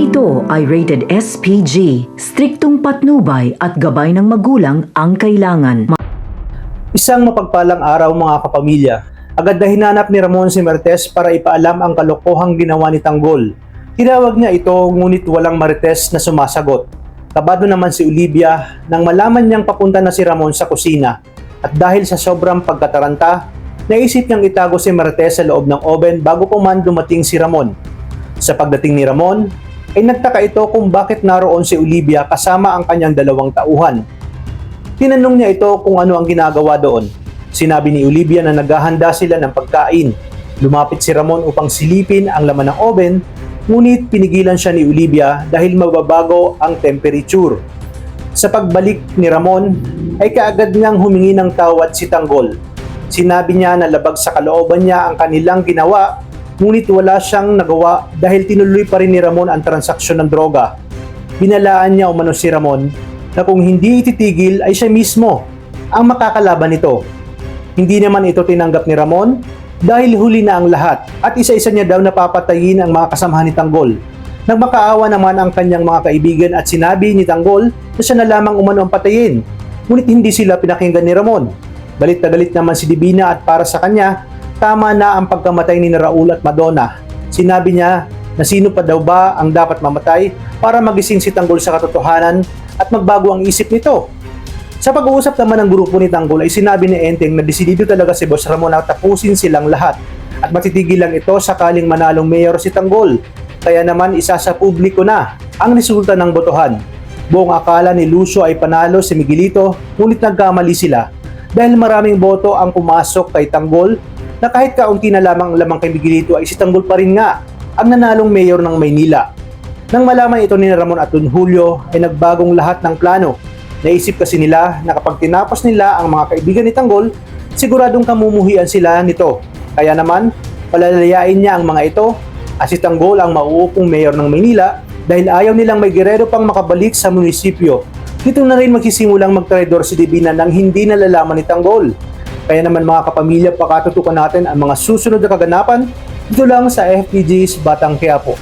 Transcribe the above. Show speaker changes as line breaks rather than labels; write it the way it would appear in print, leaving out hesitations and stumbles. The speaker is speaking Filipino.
Ito ay rated SPG, striktong patnubay at gabay ng magulang ang kailangan.
Isang mapagpalang araw mga kapamilya. Agad na hinanap ni Ramon si Marites para ipaalam ang kalokohang ginawa ni Tanggol. Tinawag niya ito ngunit walang Marites na sumasagot. Kabado naman si Olivia nang malaman niyang papunta na si Ramon sa kusina. At dahil sa sobrang pagkataranta, naisip niyang itago si Marites sa loob ng oven bago pa man dumating si Ramon. Sa pagdating ni Ramon, ay nagtaka ito kung bakit naroon si Olivia kasama ang kanyang dalawang tauhan. Tinanong niya ito kung ano ang ginagawa doon. Sinabi ni Olivia na naghahanda sila ng pagkain. Lumapit si Ramon upang silipin ang laman ng oven, ngunit pinigilan siya ni Olivia dahil mababago ang temperature. Sa pagbalik ni Ramon, ay kaagad niyang humingi ng tawad si Tanggol. Sinabi niya na labag sa kalooban niya ang kanilang ginawa, ngunit wala siyang nagawa dahil tinuloy pa rin ni Ramon ang transaksyon ng droga. Binalaan niya umano si Ramon na kung hindi ititigil ay siya mismo ang makakalaban nito. Hindi naman ito tinanggap ni Ramon dahil huli na ang lahat at isa-isa niya daw napapatayin ang mga kasamahan ni Tanggol. Nagmakaawa naman ang kanyang mga kaibigan at sinabi ni Tanggol na siya na lamang umano ang patayin, ngunit hindi sila pinakinggan ni Ramon. Galit na galit naman si Divina at para sa kanya, tama na ang pagkamatay ni Raul at Madonna. Sinabi niya na sino pa daw ba ang dapat mamatay para magising si Tanggol sa katotohanan at magbago ang isip nito. Sa pag-uusap naman ng grupo ni Tanggol ay sinabi ni Enteng na desidido talaga si Boss Ramon na tapusin silang lahat at matitigil lang ito sakaling manalong mayor si Tanggol. Kaya naman isa sa publiko na ang resulta ng botohan. Buong akala ni Lucio ay panalo si Miguelito, ngunit nagkamali sila dahil maraming boto ang pumasok kay Tanggol na kahit kaunti na lamang ang lamang kay Miguelito ay si Tanggol pa rin nga ang nanalong mayor ng Maynila. Nang malaman ito ni Ramon at Don Julio ay nagbagong lahat ng plano. Naisip kasi nila na kapag tinapos nila ang mga kaibigan ni Tanggol, siguradong kamumuhian sila nito. Kaya naman, palalayain niya ang mga ito at si Tanggol ang mauupong mayor ng Maynila dahil ayaw nilang may Guerrero pang makabalik sa munisipyo. Dito na rin magsisimulang magtraidor si Divina nang hindi nalalaman ni Tanggol. Kaya naman mga kapamilya, pakatutukan natin ang mga susunod na kaganapan dito lang sa FPG's Batang Quiapo.